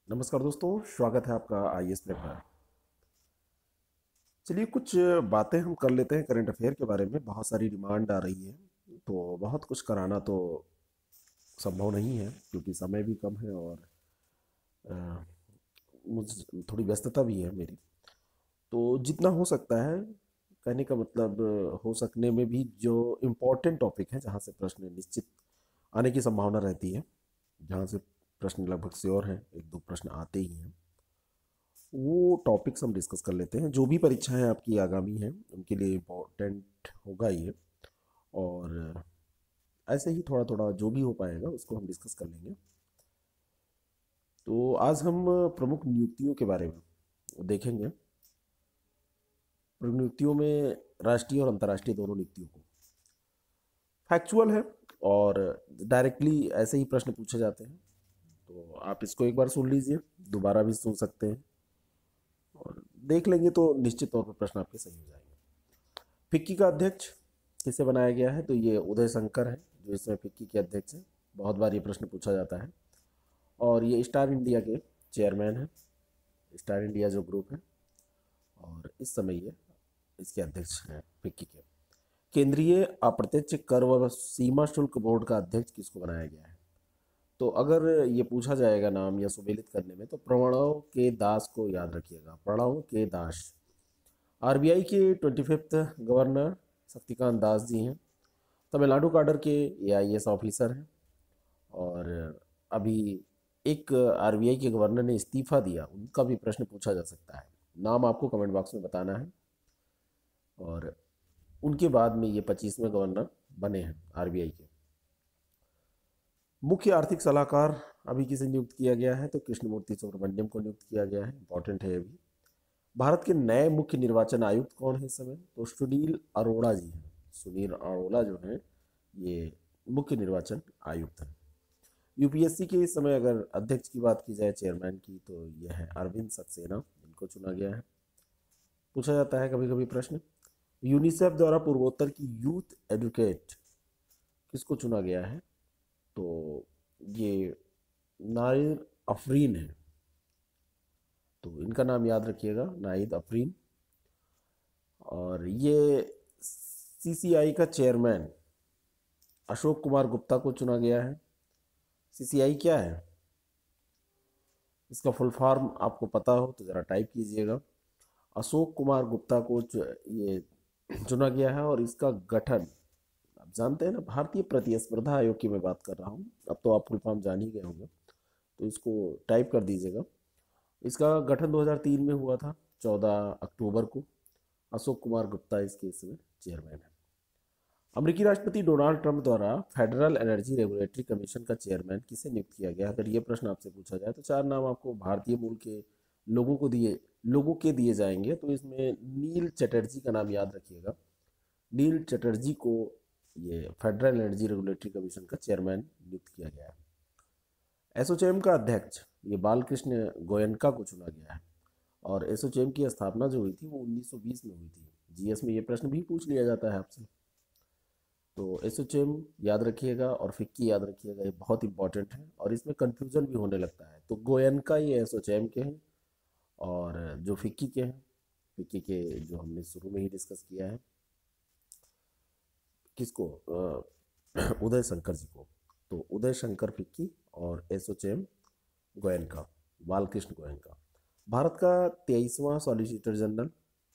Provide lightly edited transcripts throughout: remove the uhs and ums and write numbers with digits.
नमस्कार दोस्तों, स्वागत है आपका आईएएस प्रेप पर। चलिए कुछ बातें हम कर लेते हैं करंट अफेयर के बारे में। बहुत सारी डिमांड आ रही है, तो बहुत कुछ कराना तो संभव नहीं है क्योंकि समय भी कम है और अ, मुझ थोड़ी व्यस्तता भी है मेरी। तो जितना हो सकता है, कहने का मतलब हो सकने में भी जो इम्पोर्टेंट टॉपिक है जहाँ से प्रश्न निश्चित आने की संभावना रहती है, जहाँ से प्रश्न लगभग श्योर हैं, एक दो प्रश्न आते ही हैं, वो टॉपिक्स हम डिस्कस कर लेते हैं। जो भी परीक्षाएं आपकी आगामी हैं उनके लिए इम्पोर्टेंट होगा ये। और ऐसे ही थोड़ा थोड़ा जो भी हो पाएगा उसको हम डिस्कस कर लेंगे। तो आज हम प्रमुख नियुक्तियों के बारे में देखेंगे। प्रमुख नियुक्तियों में राष्ट्रीय और अंतर्राष्ट्रीय दोनों नियुक्तियों को फैक्चुअल है और डायरेक्टली ऐसे ही प्रश्न पूछे जाते हैं। तो आप इसको एक बार सुन लीजिए, दोबारा भी सुन सकते हैं और देख लेंगे तो निश्चित तौर पर प्रश्न आपके सही हो जाएंगे। फिक्की का अध्यक्ष किसे बनाया गया है? तो ये उदय शंकर है जो इसमें फिक्की के अध्यक्ष हैं। बहुत बार ये प्रश्न पूछा जाता है। और ये स्टार इंडिया के चेयरमैन हैं, स्टार इंडिया जो ग्रुप है, और इस समय ये इसके अध्यक्ष हैं फिक्की के। केंद्रीय अप्रत्यक्ष कर व सीमा शुल्क बोर्ड का अध्यक्ष किसको बनाया गया है? तो अगर ये पूछा जाएगा नाम या सुमेलित करने में, तो प्रणव के दास को याद रखिएगा, प्रणव के दास। आरबीआई के 25th गवर्नर शक्तिकांत दास जी हैं। तमिलनाडु काडर के एआईएएस ऑफिसर हैं। और अभी एक आरबीआई के गवर्नर ने इस्तीफा दिया, उनका भी प्रश्न पूछा जा सकता है। नाम आपको कमेंट बॉक्स में बताना है। और उनके बाद में ये 25वें गवर्नर बने हैं आरबीआई के। मुख्य आर्थिक सलाहकार अभी किसे नियुक्त किया गया है? तो कृष्णमूर्ति सुब्रमण्यम को नियुक्त किया गया है। इंपॉर्टेंट है ये भी। भारत के नए मुख्य निर्वाचन आयुक्त कौन है इस समय? तो सुनील अरोड़ा जी हैं। सुनील अरोड़ा जो हैं ये मुख्य निर्वाचन आयुक्त हैं। यूपीएससी के इस समय अगर अध्यक्ष की बात की जाए, चेयरमैन की, तो यह है अरविंद सक्सेना, इनको चुना गया है। पूछा जाता है कभी कभी प्रश्न, यूनिसेफ द्वारा पूर्वोत्तर की यूथ एडवोकेट किसको चुना गया है? तो ये नाहिद अफरीन है। तो इनका नाम याद रखिएगा, नाहिद अफरीन। और ये सीसीआई का चेयरमैन अशोक कुमार गुप्ता को चुना गया है। सीसीआई क्या है? इसका फुल फॉर्म आपको पता हो तो ज़रा टाइप कीजिएगा। अशोक कुमार गुप्ता को ये चुना गया है। और इसका गठन आप जानते हैं ना, भारतीय प्रतिस्पर्धा आयोग की मैं बात कर रहा हूँ। अब तो आप फुल फॉर्म जान ही गए होंगे, तो इसको टाइप कर दीजिएगा। इसका गठन 2003 में हुआ था, 14 अक्टूबर को। अशोक कुमार गुप्ता इसके इसमें चेयरमैन है। अमेरिकी राष्ट्रपति डोनाल्ड ट्रंप द्वारा फेडरल एनर्जी रेगुलेटरी कमीशन का चेयरमैन किसे नियुक्त किया गया? अगर ये प्रश्न आपसे पूछा जाए तो चार नाम आपको भारतीय मूल के लोगों के दिए जाएंगे। तो इसमें नील चटर्जी का नाम याद रखिएगा। नील चटर्जी को ये फेडरल एनर्जी रेगुलेटरी कमीशन का चेयरमैन नियुक्त किया गया है। एसोचैम का अध्यक्ष ये बालकृष्ण गोयनका को चुना गया है। और एसोचैम की स्थापना जो हुई थी वो 1920 में हुई थी। जीएस में ये प्रश्न भी पूछ लिया जाता है आपसे। तो एसोचैम याद रखिएगा और फिक्की याद रखिएगा, ये बहुत इंपॉर्टेंट है और इसमें कंफ्यूजन भी होने लगता है। तो गोयनका ये एसोचैम के हैं और जो फिक्की के हैं, फिक्की के जो हमने शुरू में ही डिस्कस किया है, किसको उदय शंकर जी को। तो उदय शंकर फिक्की और एसोचैम गोयनका, बालकृष्ण गोयनका। भारत का 23वां सॉलिसिटर जनरल,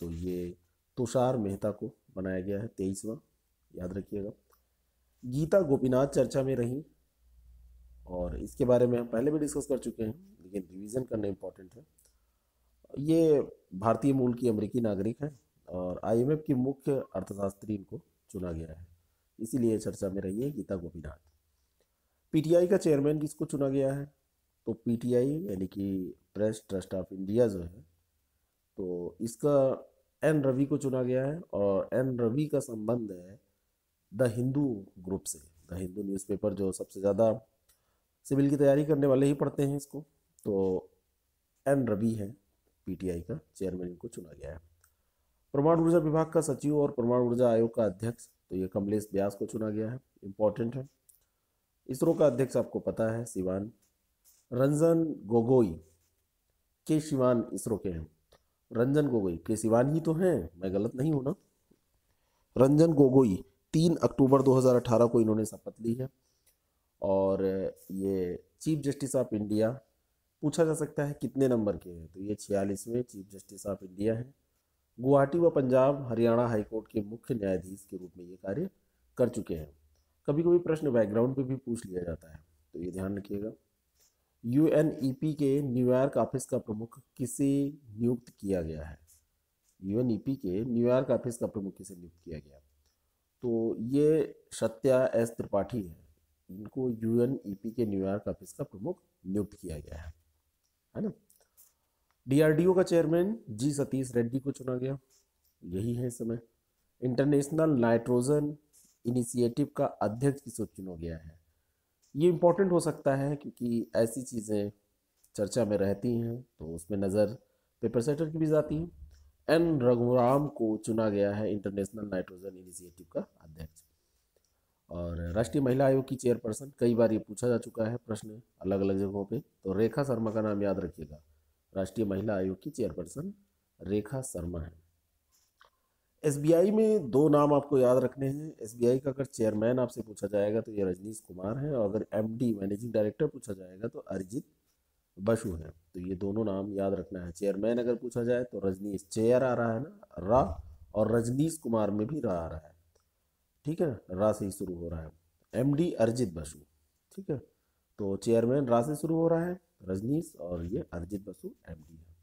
तो ये तुषार मेहता को बनाया गया है, 23वां, याद रखिएगा। गीता गोपीनाथ चर्चा में रही और इसके बारे में हम पहले भी डिस्कस कर चुके हैं, लेकिन रिवीजन करना इंपॉर्टेंट है। ये भारतीय मूल की अमेरिकी नागरिक है और आईएमएफ की मुख्य अर्थशास्त्री इनको चुना गया है, इसीलिए चर्चा में रही है गीता गोपीनाथ। पीटीआई का चेयरमैन किसको चुना गया है? तो पीटीआई यानी कि प्रेस ट्रस्ट ऑफ इंडिया जो है, तो इसका एन रवि को चुना गया है। और एन रवि का संबंध है द हिंदू ग्रुप से। द हिंदू न्यूज़पेपर जो सबसे ज़्यादा सिविल की तैयारी करने वाले ही पढ़ते हैं इसको। तो एन रवि है पीटीआई का चेयरमैन, इनको चुना गया है। परमाणु ऊर्जा विभाग का सचिव और परमाणु ऊर्जा आयोग का अध्यक्ष, तो ये कमलेश व्यास को चुना गया है, इंपॉर्टेंट है। इसरो का अध्यक्ष आपको पता है, शिवान रंजन गोगोई, के शिवान इसरो के हैं। रंजन गोगोई, के शिवान ही तो हैं, मैं गलत नहीं हूं ना। रंजन गोगोई 3 अक्टूबर 2018 को इन्होंने शपथ ली है। और ये चीफ जस्टिस ऑफ इंडिया, पूछा जा सकता है कितने नंबर के हैं, तो ये 46वें चीफ जस्टिस ऑफ इंडिया हैं। गुवाहाटी व पंजाब हरियाणा हाईकोर्ट के मुख्य न्यायाधीश के रूप में ये कार्य कर चुके हैं। कभी कभी प्रश्न बैकग्राउंड पे भी पूछ लिया जाता है, तो ये ध्यान रखिएगा। यूएनईपी के न्यूयॉर्क ऑफिस का प्रमुख किसे नियुक्त किया गया है? यूएनईपी के न्यूयॉर्क ऑफिस का प्रमुख किसे नियुक्त किया गया? तो ये सत्या एस त्रिपाठी है, इनको यूएनईपी के न्यूयॉर्क ऑफिस का प्रमुख नियुक्त किया गया है ना। डीआरडीओ का चेयरमैन जी सतीश रेड्डी को चुना गया, यही है इस समय। इंटरनेशनल नाइट्रोजन इनिशिएटिव का अध्यक्ष किसे चुना गया है? ये इंपॉर्टेंट हो सकता है क्योंकि ऐसी चीज़ें चर्चा में रहती हैं तो उसमें नज़र पेपर सेटर की भी जाती है। एन रघुराम को चुना गया है इंटरनेशनल नाइट्रोजन इनिशिएटिव का अध्यक्ष। और राष्ट्रीय महिला आयोग की चेयरपर्सन, कई बार ये पूछा जा चुका है प्रश्न अलग अलग जगहों पे, तो रेखा शर्मा का नाम याद रखिएगा। राष्ट्रीय महिला आयोग की चेयरपर्सन रेखा शर्मा है। एसबीआई में 2 नाम आपको याद रखने हैं। एसबीआई का अगर चेयरमैन आपसे पूछा जाएगा तो ये रजनीश कुमार है, और अगर एमडी मैनेजिंग डायरेक्टर पूछा जाएगा तो अरिजीत बसु है। तो ये दोनों नाम याद रखना है। चेयरमैन अगर पूछा जाए तो रजनीश, चेयर आ रहा है ना रा, और रजनीश कुमार में भी रा आ रहा है, ठीक है, रा से ही शुरू हो रहा है। एमडी अरिजीत बसु, ठीक है। तो चेयरमैन रा से शुरू हो रहा है, रजनीश, और ये अरिजीत बसु एमडी है।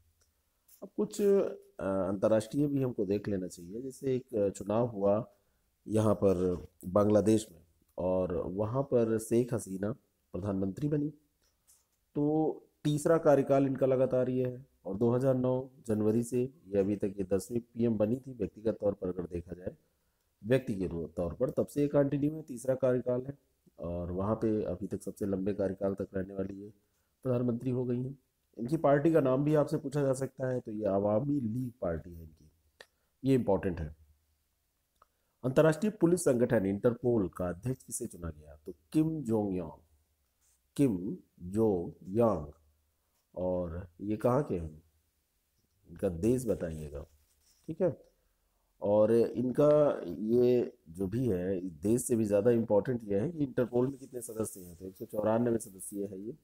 अब कुछ अंतर्राष्ट्रीय भी हमको देख लेना चाहिए। जैसे एक चुनाव हुआ यहाँ पर बांग्लादेश में, और वहाँ पर शेख हसीना प्रधानमंत्री बनी। तो तीसरा कार्यकाल इनका लगातार ये है, और 2009 जनवरी से ये अभी तक ये 10वीं पीएम बनी थी व्यक्तिगत तौर पर, अगर देखा जाए व्यक्ति के तौर पर, तब से ये कंटिन्यू है, तीसरा कार्यकाल है। और वहाँ पे अभी तक सबसे लंबे कार्यकाल तक रहने वाली ये प्रधानमंत्री हो गई हैं। इनकी पार्टी का नाम भी आपसे पूछा जा सकता है, तो ये आवामी लीग पार्टी है इनकी, ये इंपॉर्टेंट है। अंतर्राष्ट्रीय पुलिस संगठन इंटरपोल का अध्यक्ष किसे चुना गया? तो किम जोंग यांग, किम जोंग यांग। और ये कहाँ के हैं, इनका देश बताइएगा, ठीक है। और इनका ये जो भी है, इस देश से भी ज़्यादा इम्पोर्टेंट ये है कि इंटरपोल में कितने सदस्य हैं, तो 194 सदस्य है ये,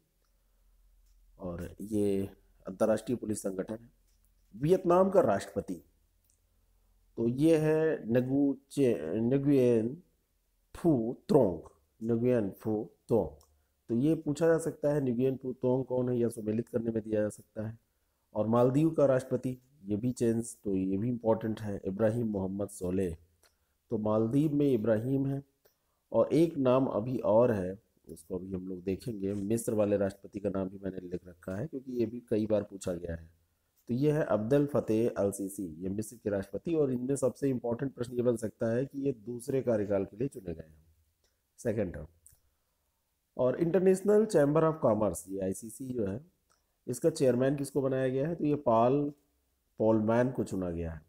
और ये अंतर्राष्ट्रीय पुलिस संगठन है। वियतनाम का राष्ट्रपति, तो ये है नगुयेन फू त्रोंग, नगुयेन फू त्रोंग। तो ये पूछा जा सकता है नगुयेन फू त्रोंग कौन है, या सुमेलित करने में दिया जा सकता है। और मालदीव का राष्ट्रपति, ये भी चेंज, तो ये भी इम्पोर्टेंट है, इब्राहिम मोहम्मद सोलेह। तो मालदीव में इब्राहिम है। और एक नाम अभी और है, उसको अभी हम लोग देखेंगे। मिस्र वाले राष्ट्रपति का नाम भी मैंने लिख रखा है क्योंकि ये भी कई बार पूछा गया है। तो ये है अब्देल फतेह अल सीसी, ये मिस्र के राष्ट्रपति। और इनमें सबसे इंपॉर्टेंट प्रश्न ये बन सकता है कि ये दूसरे कार्यकाल के लिए चुने गए हैं, सेकेंड टर्म। और इंटरनेशनल चैम्बर ऑफ कॉमर्स, ये आईसीसी जो है, इसका चेयरमैन किसको बनाया गया है? तो ये पाल पॉलमैन को चुना गया है।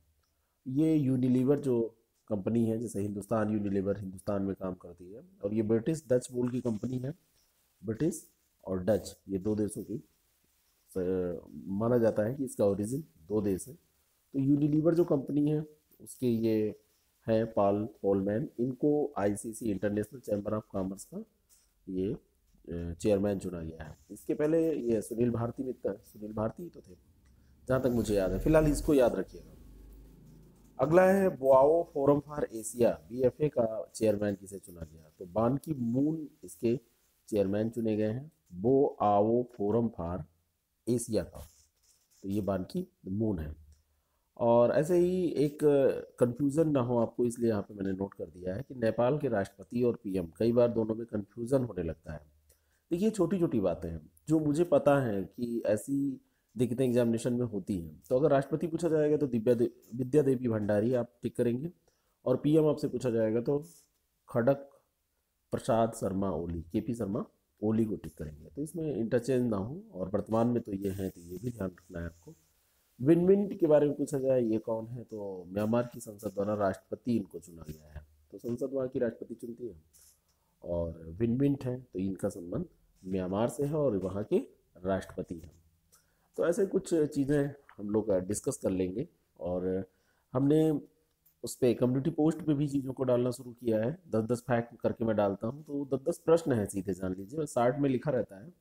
ये यूनिलीवर जो कंपनी है, जैसे हिंदुस्तान यूनिलीवर हिंदुस्तान में काम करती है, और ये ब्रिटिश डच मूल की कंपनी है। ब्रिटिश और डच, ये 2 देशों की माना जाता है कि इसका ओरिजिन 2 देश है। तो यूनिलीवर जो कंपनी है उसके ये है पाल पॉलमैन, इनको ICC international chamber of commerce का ये चेयरमैन चुना गया है। इसके पहले ये सुनील भारती मित्तल, सुनील भारती ही तो थे जहाँ तक मुझे याद है, फिलहाल इसको याद रखिएगा। अगला है Boao forum for Asia, BFA का चेयरमैन किसे चुना गया? तो बान की मून इसके चेयरमैन चुने गए हैं, बोआओ फोरम फॉर एशिया का। तो ये बान की मून है। और ऐसे ही एक कंफ्यूजन ना हो आपको, इसलिए यहाँ पे मैंने नोट कर दिया है कि नेपाल के राष्ट्रपति और पीएम, कई बार दोनों में कंफ्यूजन होने लगता है। देखिए छोटी छोटी बातें हैं जो मुझे पता है कि ऐसी दिक्कतें एग्जामिनेशन में होती हैं। तो अगर राष्ट्रपति पूछा जाएगा तो विद्या देवी भंडारी आप टिक करेंगे, और पीएम आपसे पूछा जाएगा तो खड़क प्रसाद शर्मा ओली, केपी शर्मा ओली को टिक करेंगे। तो इसमें इंटरचेंज ना हो, और वर्तमान में तो ये हैं, तो ये भी ध्यान रखना है आपको। विन मिंट के बारे में पूछा जाए ये कौन है, तो म्यांमार की संसद द्वारा राष्ट्रपति इनको चुना गया है। तो संसद वहाँ की राष्ट्रपति चुनती है, और विन मिंट है तो इनका संबंध म्यांमार से है और वहाँ के राष्ट्रपति हैं। तो ऐसे कुछ चीज़ें हम लोग डिस्कस कर लेंगे। और हमने उस पे कम्युनिटी पोस्ट पे भी चीज़ों को डालना शुरू किया है। 10-10 फैक्ट करके मैं डालता हूँ, तो 10-10 प्रश्न है सीधे, जान लीजिए, 60 में लिखा रहता है।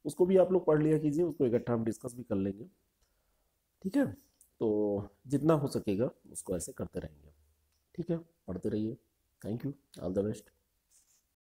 उसको भी आप लोग पढ़ लिया कीजिए, उसको इकट्ठा हम डिस्कस भी कर लेंगे। ठीक है, तो जितना हो सकेगा उसको ऐसे करते रहेंगे। ठीक है, पढ़ते रहिए। Thank you, all the best.